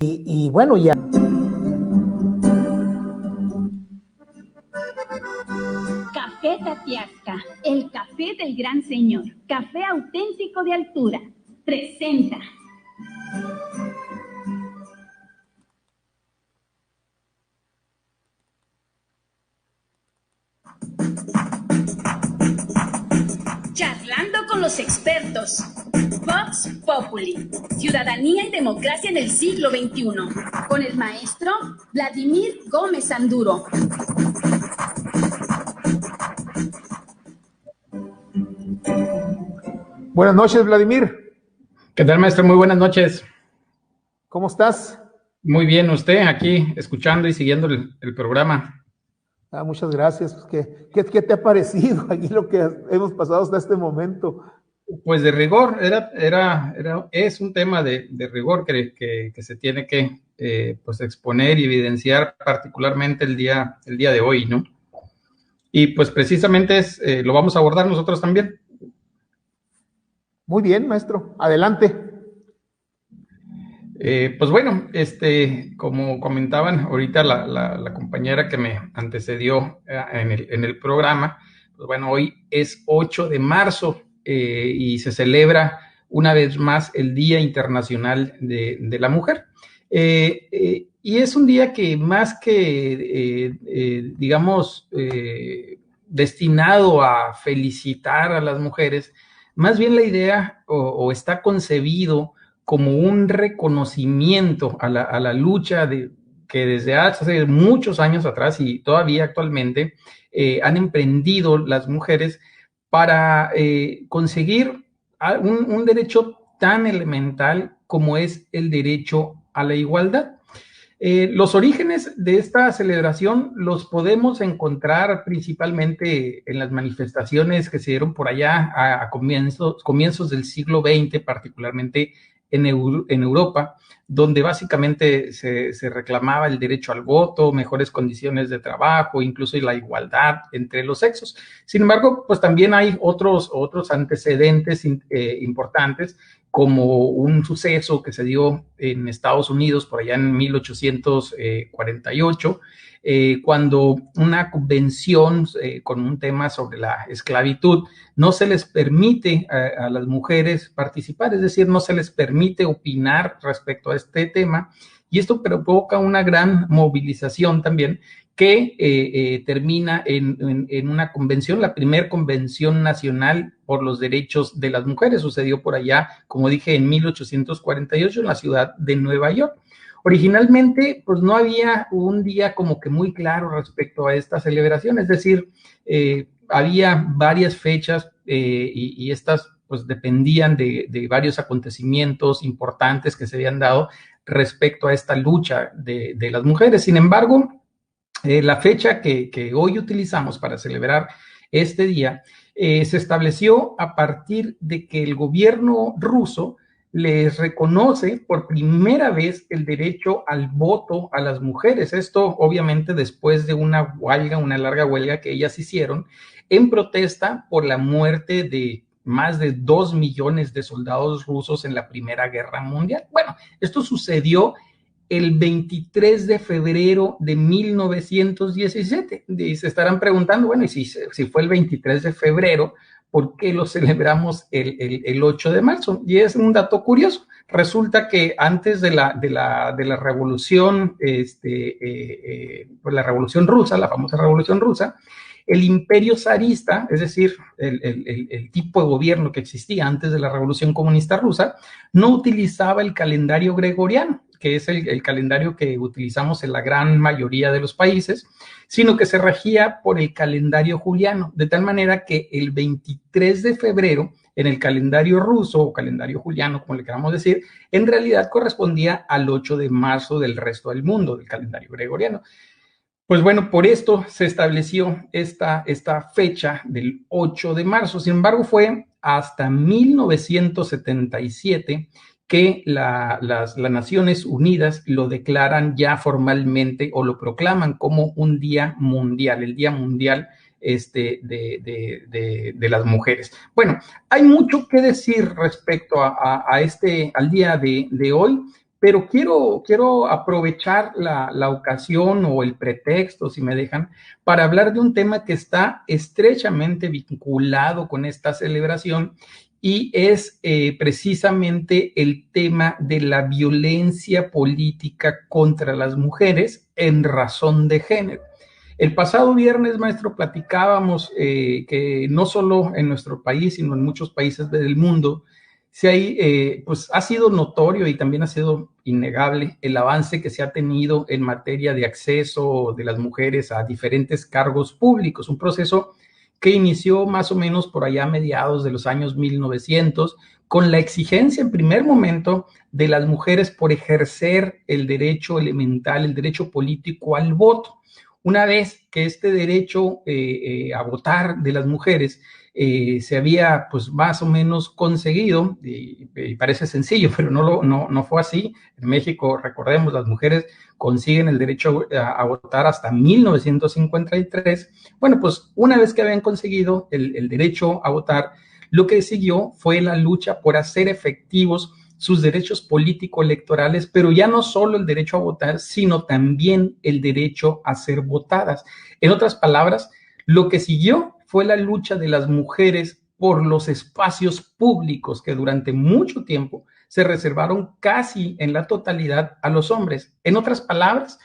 Y bueno, ya. Café Tatiasca, el café del gran señor, café auténtico de altura, presenta. Charlando con los expertos. Vox Populi, ciudadanía y democracia en el siglo XXI, con el maestro Vladimir Gómez Anduro. Buenas noches, Vladimir. ¿Qué tal, maestro? Muy buenas noches. ¿Cómo estás? Muy bien, usted aquí escuchando y siguiendo el programa. Muchas gracias. ¿Qué te ha parecido aquí lo que hemos pasado hasta este momento? Pues de rigor, es un tema de rigor que se tiene que pues exponer y evidenciar particularmente el día de hoy, ¿no? Y pues precisamente lo vamos a abordar nosotros también. Muy bien, maestro. Adelante. Pues bueno, como comentaban ahorita la compañera que me antecedió en el programa, pues bueno, hoy es 8 de marzo y se celebra una vez más el Día Internacional de la Mujer. Y es un día que más que, digamos, destinado a felicitar a las mujeres, más bien la idea o está concebido como un reconocimiento a la lucha que desde hace muchos años atrás y todavía actualmente han emprendido las mujeres para conseguir un derecho tan elemental como es el derecho a la igualdad. Los orígenes de esta celebración los podemos encontrar principalmente en las manifestaciones que se dieron por allá a comienzos del siglo XX, particularmente en Europa, donde básicamente se reclamaba el derecho al voto, mejores condiciones de trabajo, incluso la igualdad entre los sexos. Sin embargo, pues también hay otros antecedentes importantes, como un suceso que se dio en Estados Unidos por allá en 1848, cuando una convención con un tema sobre la esclavitud no se les permite a las mujeres participar, es decir, no se les permite opinar respecto a este tema, y esto provoca una gran movilización también que termina en una convención, la primera convención nacional por los derechos de las mujeres. Sucedió por allá, como dije, en 1848 en la ciudad de Nueva York. Originalmente, pues no había un día como que muy claro respecto a esta celebración, es decir, había varias fechas y estas pues dependían de varios acontecimientos importantes que se habían dado respecto a esta lucha de las mujeres. Sin embargo, la fecha que hoy utilizamos para celebrar este día se estableció a partir de que el gobierno ruso les reconoce por primera vez el derecho al voto a las mujeres. Esto obviamente después de una larga huelga que ellas hicieron en protesta por la muerte de más de 2 millones de soldados rusos en la Primera Guerra Mundial. Bueno, esto sucedió el 23 de febrero de 1917. Y se estarán preguntando, bueno, y si fue el 23 de febrero, ¿por qué lo celebramos el 8 de marzo? Y es un dato curioso. Resulta que antes de la revolución, pues la revolución rusa, la famosa revolución rusa, el imperio zarista, es decir, el tipo de gobierno que existía antes de la revolución comunista rusa, no utilizaba el calendario gregoriano, que es el calendario que utilizamos en la gran mayoría de los países, sino que se regía por el calendario juliano, de tal manera que el 23 de febrero, en el calendario ruso o calendario juliano, como le queramos decir, en realidad correspondía al 8 de marzo del resto del mundo, del calendario gregoriano. Pues bueno, por esto se estableció esta fecha del 8 de marzo. Sin embargo, fue hasta 1977 que las Naciones Unidas lo declaran ya formalmente o lo proclaman como un día mundial, el Día Mundial de las mujeres. Bueno, hay mucho que decir respecto al día de hoy, pero quiero aprovechar la ocasión o el pretexto, si me dejan, para hablar de un tema que está estrechamente vinculado con esta celebración y es precisamente el tema de la violencia política contra las mujeres en razón de género. El pasado viernes, maestro, platicábamos que no solo en nuestro país, sino en muchos países del mundo, pues ha sido notorio y también ha sido innegable el avance que se ha tenido en materia de acceso de las mujeres a diferentes cargos públicos, un proceso que inició más o menos por allá a mediados de los años 1900, con la exigencia en primer momento de las mujeres por ejercer el derecho elemental, el derecho político al voto. Una vez que este derecho a votar de las mujeres se había pues más o menos conseguido, y parece sencillo, pero no fue así. En México, recordemos, las mujeres consiguen el derecho a votar hasta 1953. Bueno, pues una vez que habían conseguido el derecho a votar, lo que siguió fue la lucha por hacer efectivos sus derechos político-electorales, pero ya no solo el derecho a votar, sino también el derecho a ser votadas. En otras palabras, lo que siguió fue la lucha de las mujeres por los espacios públicos que durante mucho tiempo se reservaron casi en la totalidad a los hombres. En otras palabras,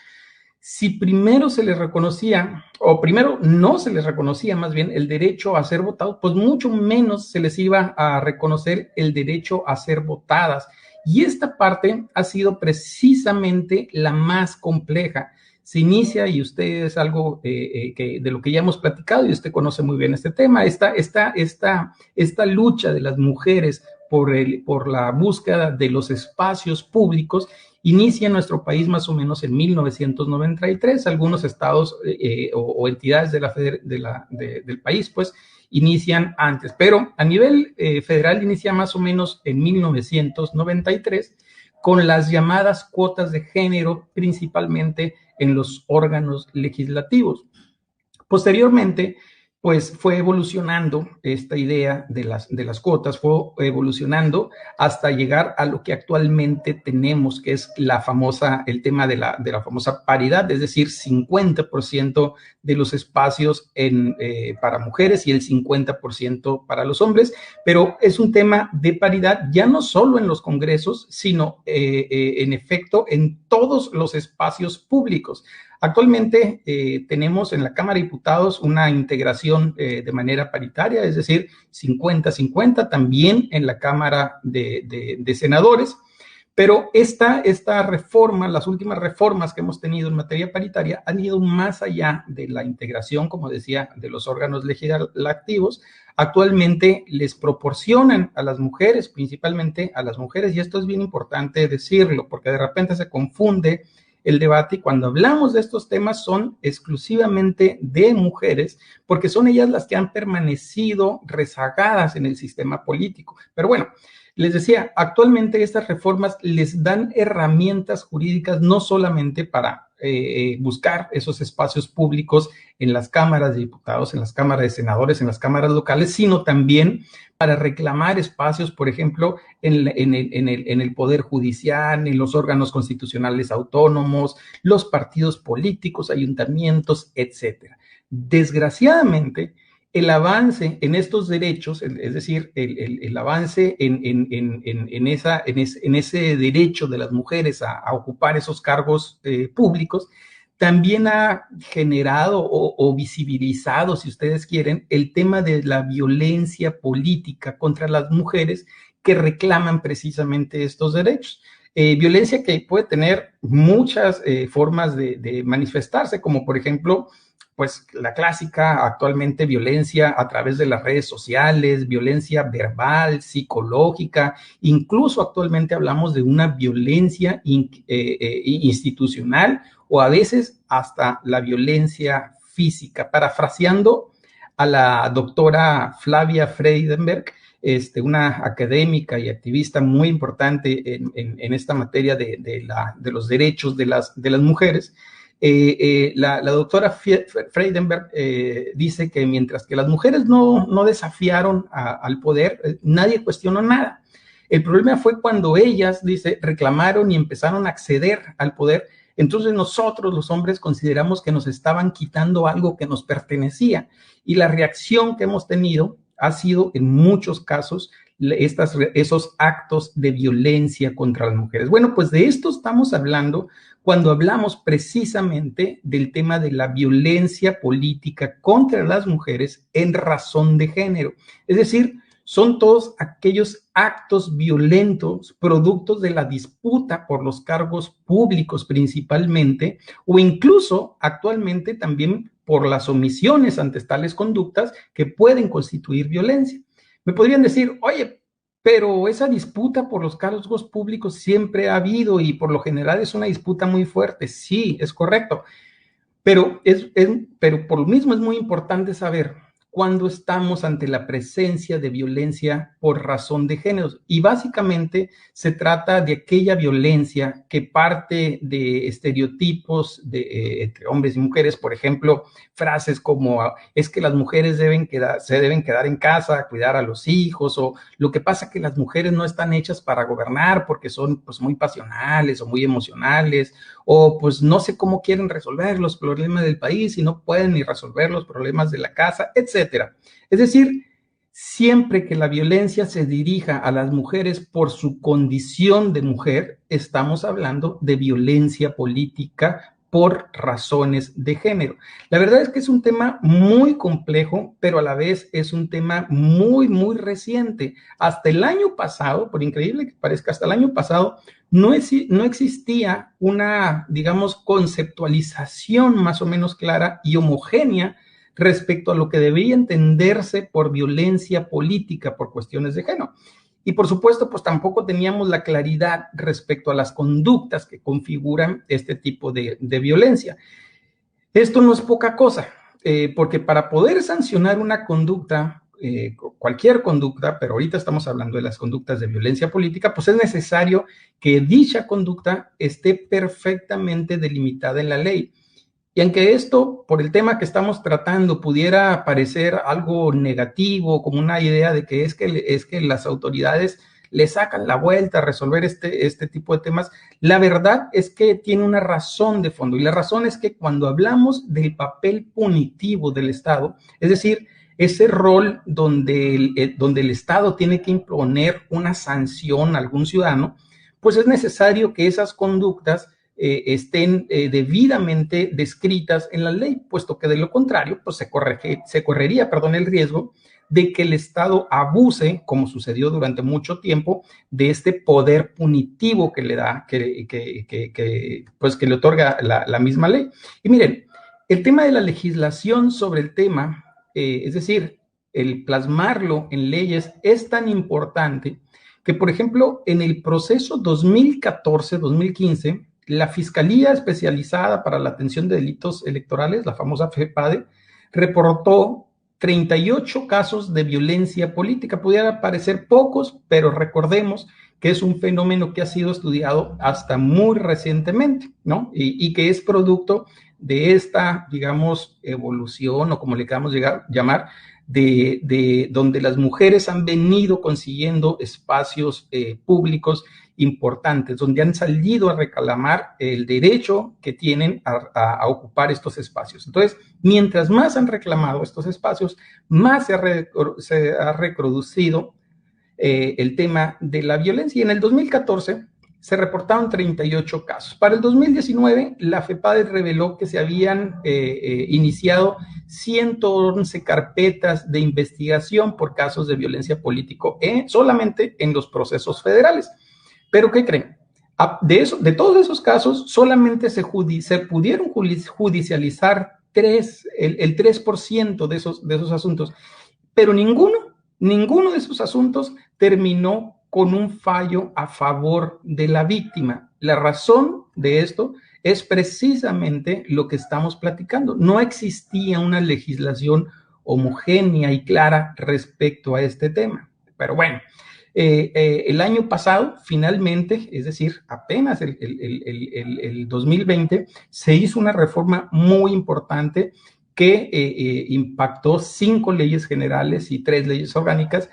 si primero se les reconocía, o primero no se les reconocía más bien el derecho a ser votados, pues mucho menos se les iba a reconocer el derecho a ser votadas. Y esta parte ha sido precisamente la más compleja. Se inicia, y usted es algo de lo que ya hemos platicado, y usted conoce muy bien este tema, esta lucha de las mujeres por la búsqueda de los espacios públicos, inicia en nuestro país más o menos en 1993. Algunos estados o entidades del país, pues, inician antes, pero a nivel federal inicia más o menos en 1993 con las llamadas cuotas de género, principalmente en los órganos legislativos. Posteriormente, pues fue evolucionando esta idea de las cuotas, fue evolucionando hasta llegar a lo que actualmente tenemos, que es el tema de la famosa paridad, es decir, 50% de los espacios para mujeres y el 50% para los hombres, pero es un tema de paridad ya no solo en los congresos, sino en efecto en todos los espacios públicos. Actualmente tenemos en la Cámara de Diputados una integración de manera paritaria, es decir, 50-50, también en la Cámara de Senadores, pero esta reforma, las últimas reformas que hemos tenido en materia paritaria han ido más allá de la integración, como decía, de los órganos legislativos. Actualmente les proporcionan a las mujeres, principalmente a las mujeres, y esto es bien importante decirlo, porque de repente se confunde el debate, y cuando hablamos de estos temas son exclusivamente de mujeres, porque son ellas las que han permanecido rezagadas en el sistema político. Pero bueno, les decía, actualmente estas reformas les dan herramientas jurídicas no solamente para buscar esos espacios públicos en las cámaras de diputados, en las cámaras de senadores, en las cámaras locales, sino también para reclamar espacios, por ejemplo, en el Poder Judicial, en los órganos constitucionales autónomos, los partidos políticos, ayuntamientos, etcétera. Desgraciadamente, el avance en estos derechos, es decir, el avance en ese derecho de las mujeres a ocupar esos cargos públicos, también ha generado o visibilizado, si ustedes quieren, el tema de la violencia política contra las mujeres que reclaman precisamente estos derechos. Violencia que puede tener muchas formas de manifestarse, como por ejemplo, pues la clásica actualmente violencia a través de las redes sociales, violencia verbal, psicológica, incluso actualmente hablamos de una violencia institucional o a veces hasta la violencia física. Parafraseando a la doctora Flavia Freydenberg, una académica y activista muy importante en esta materia de los derechos de las mujeres, la doctora Freydenberg dice que mientras que las mujeres no desafiaron al poder, nadie cuestionó nada. El problema fue cuando ellas, dice, reclamaron y empezaron a acceder al poder. Entonces nosotros, los hombres, consideramos que nos estaban quitando algo que nos pertenecía. Y la reacción que hemos tenido ha sido, en muchos casos, esos actos de violencia contra las mujeres. Bueno, pues de esto estamos hablando cuando hablamos precisamente del tema de la violencia política contra las mujeres en razón de género. Es decir, son todos aquellos actos violentos productos de la disputa por los cargos públicos principalmente, o incluso actualmente también por las omisiones ante tales conductas que pueden constituir violencia. Me podrían decir, oye, pero esa disputa por los cargos públicos siempre ha habido y por lo general es una disputa muy fuerte. Sí, es correcto, pero por lo mismo es muy importante saber cuando estamos ante la presencia de violencia por razón de género. Y básicamente se trata de aquella violencia que parte de estereotipos entre hombres y mujeres, por ejemplo, frases como es que las mujeres se deben quedar en casa a cuidar a los hijos, o lo que pasa que las mujeres no están hechas para gobernar porque son pues muy pasionales o muy emocionales, o pues no sé cómo quieren resolver los problemas del país y no pueden ni resolver los problemas de la casa, etcétera. Es decir, siempre que la violencia se dirija a las mujeres por su condición de mujer, estamos hablando de violencia política por razones de género. La verdad es que es un tema muy complejo, pero a la vez es un tema muy, muy reciente. Hasta el año pasado, por increíble que parezca, hasta el año pasado no existía una, digamos, conceptualización más o menos clara y homogénea respecto a lo que debería entenderse por violencia política por cuestiones de género. Y por supuesto, pues tampoco teníamos la claridad respecto a las conductas que configuran este tipo de violencia. Esto no es poca cosa, porque para poder sancionar una conducta, cualquier conducta, pero ahorita estamos hablando de las conductas de violencia política, pues es necesario que dicha conducta esté perfectamente delimitada en la ley. Y aunque esto, por el tema que estamos tratando, pudiera parecer algo negativo, como una idea de que es que las autoridades le sacan la vuelta a resolver este tipo de temas, la verdad es que tiene una razón de fondo. Y la razón es que cuando hablamos del papel punitivo del Estado, es decir, ese rol donde el Estado tiene que imponer una sanción a algún ciudadano, pues es necesario que esas conductas estén debidamente descritas en la ley, puesto que de lo contrario, pues se correría el riesgo de que el Estado abuse, como sucedió durante mucho tiempo, de este poder punitivo que le da, pues que le otorga la misma ley. Y miren, el tema de la legislación sobre el tema, es decir, el plasmarlo en leyes es tan importante que, por ejemplo, en el proceso 2014-2015, la Fiscalía Especializada para la Atención de Delitos Electorales, la famosa FEPADE, reportó 38 casos de violencia política. Pudiera parecer pocos, pero recordemos que es un fenómeno que ha sido estudiado hasta muy recientemente, ¿no? Y que es producto de esta, digamos, evolución, o como le queramos llamar, de donde las mujeres han venido consiguiendo espacios públicos importantes, donde han salido a reclamar el derecho que tienen a ocupar estos espacios. Entonces, mientras más han reclamado estos espacios, más se ha reproducido el tema de la violencia. Y en el 2014 se reportaron 38 casos. Para el 2019, la FEPADE reveló que se habían iniciado 111 carpetas de investigación por casos de violencia político solamente en los procesos federales. Pero, ¿qué creen? De todos esos casos, solamente se pudieron judicializar el 3% de esos asuntos, pero ninguno de esos asuntos terminó con un fallo a favor de la víctima. La razón de esto es precisamente lo que estamos platicando. No existía una legislación homogénea y clara respecto a este tema. Pero bueno, el año pasado, finalmente, es decir, apenas el 2020, se hizo una reforma muy importante que impactó 5 leyes generales y 3 leyes orgánicas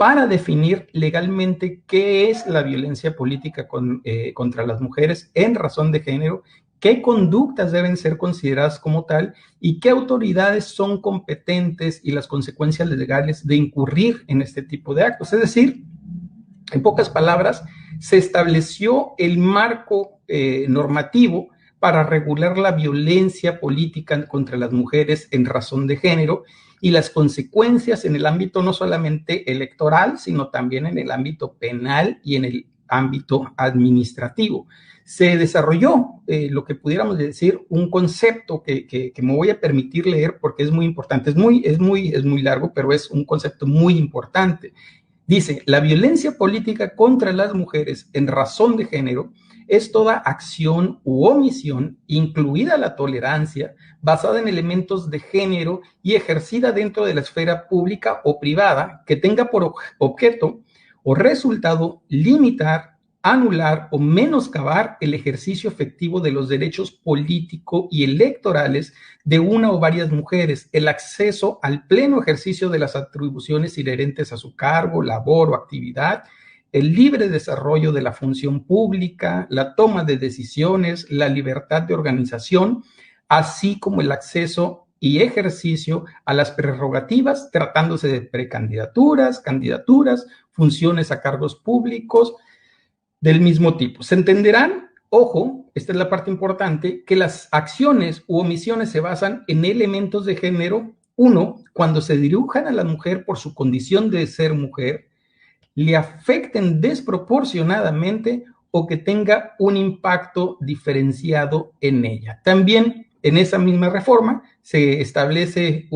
para definir legalmente qué es la violencia política contra las mujeres en razón de género, qué conductas deben ser consideradas como tal y qué autoridades son competentes y las consecuencias legales de incurrir en este tipo de actos. Es decir, en pocas palabras, se estableció el marco normativo para regular la violencia política contra las mujeres en razón de género y las consecuencias en el ámbito no solamente electoral, sino también en el ámbito penal y en el ámbito administrativo. Se desarrolló lo que pudiéramos decir un concepto que me voy a permitir leer porque es muy importante, es muy largo, pero es un concepto muy importante. Dice, la violencia política contra las mujeres en razón de género es toda acción u omisión, incluida la tolerancia, basada en elementos de género y ejercida dentro de la esfera pública o privada que tenga por objeto o resultado limitar, anular o menoscabar el ejercicio efectivo de los derechos políticos y electorales de una o varias mujeres, el acceso al pleno ejercicio de las atribuciones inherentes a su cargo, labor o actividad, el libre desarrollo de la función pública, la toma de decisiones, la libertad de organización, así como el acceso y ejercicio a las prerrogativas tratándose de precandidaturas, candidaturas, funciones a cargos públicos del mismo tipo. Se entenderán, ojo, esta es la parte importante, que las acciones u omisiones se basan en elementos de género. Uno, cuando se dirijan a la mujer por su condición de ser mujer, le afecten desproporcionadamente o que tenga un impacto diferenciado en ella. También en esa misma reforma se establece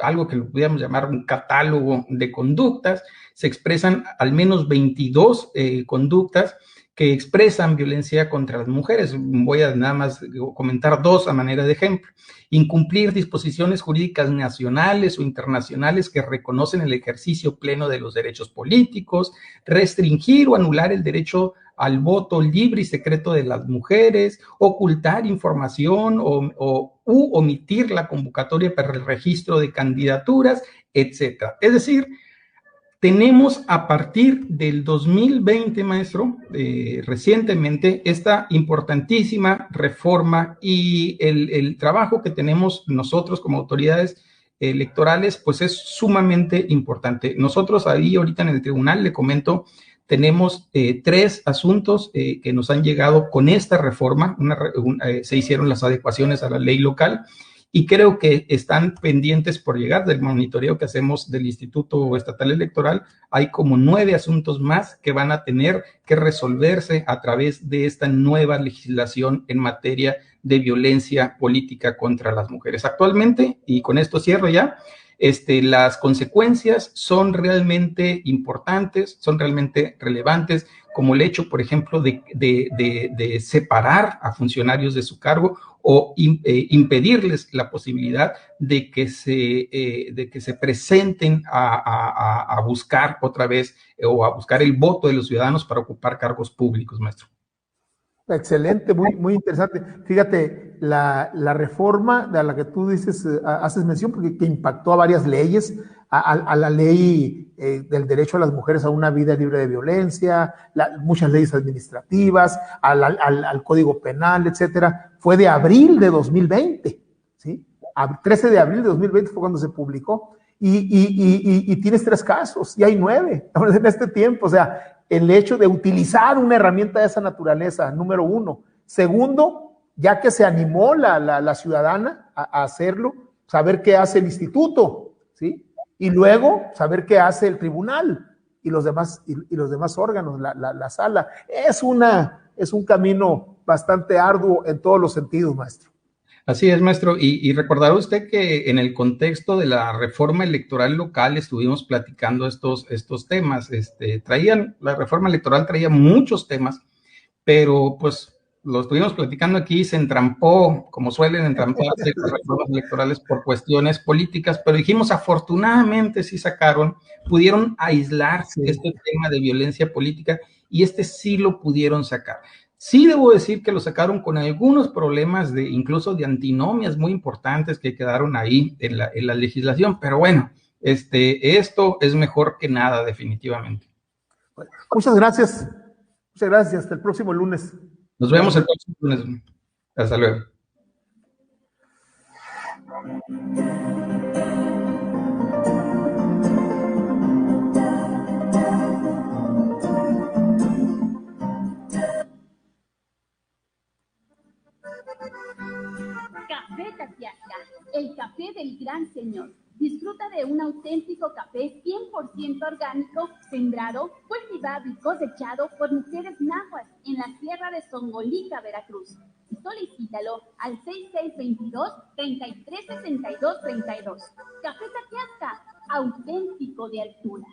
algo que lo pudiéramos llamar un catálogo de conductas. Se expresan al menos 22 conductas que expresan violencia contra las mujeres. Voy a nada más comentar dos a manera de ejemplo. Incumplir disposiciones jurídicas nacionales o internacionales que reconocen el ejercicio pleno de los derechos políticos, restringir o anular el derecho al voto libre y secreto de las mujeres, ocultar información u omitir la convocatoria para el registro de candidaturas, etcétera. Es decir, tenemos a partir del 2020, maestro, recientemente, esta importantísima reforma y el trabajo que tenemos nosotros como autoridades electorales, pues es sumamente importante. Nosotros ahí ahorita en el tribunal, le comento, tenemos 3 asuntos que nos han llegado con esta reforma. Se hicieron las adecuaciones a la ley local y creo que están pendientes por llegar del monitoreo que hacemos del Instituto Estatal Electoral. Hay como 9 asuntos más que van a tener que resolverse a través de esta nueva legislación en materia de violencia política contra las mujeres. Actualmente, y con esto cierro ya, las consecuencias son realmente importantes, son realmente relevantes, como el hecho, por ejemplo, de separar a funcionarios de su cargo o impedirles la posibilidad de que se presenten a buscar otra vez o a buscar el voto de los ciudadanos para ocupar cargos públicos, maestro. Excelente, muy interesante. Fíjate, la reforma de la que tú dices, haces mención, porque que impactó a varias leyes, a la ley del derecho a las mujeres a una vida libre de violencia, muchas leyes administrativas, al Código Penal, etcétera, fue de abril de 2020, ¿sí? 13 de abril de 2020 fue cuando se publicó, y tienes 3 casos, y hay 9 en este tiempo. O sea, el hecho de utilizar una herramienta de esa naturaleza, número 1. Segundo, ya que se animó la ciudadana a hacerlo, saber qué hace el instituto, ¿sí? Y luego saber qué hace el tribunal y los demás órganos, la sala. Es un camino bastante arduo en todos los sentidos, maestro. Así es, maestro, y recordará usted que en el contexto de la reforma electoral local estuvimos platicando estos temas. La reforma electoral traía muchos temas, pero pues lo estuvimos platicando aquí, se entrampó, como suelen entramparse las reformas electorales por cuestiones políticas, pero dijimos, afortunadamente sí pudieron aislar este tema de violencia política y sí lo pudieron sacar. Sí debo decir que lo sacaron con algunos problemas incluso de antinomias muy importantes que quedaron ahí en la legislación, pero bueno, esto es mejor que nada, definitivamente. Muchas gracias. Muchas gracias. Hasta el próximo lunes. Nos vemos el próximo lunes. Hasta luego. Café Tatiasca, el café del gran señor. Disfruta de un auténtico café 100% orgánico, sembrado, cultivado y cosechado por mujeres nahuas en la sierra de Songolica, Veracruz. Solicítalo al 6622-336232. Café Tatiasca, auténtico de altura.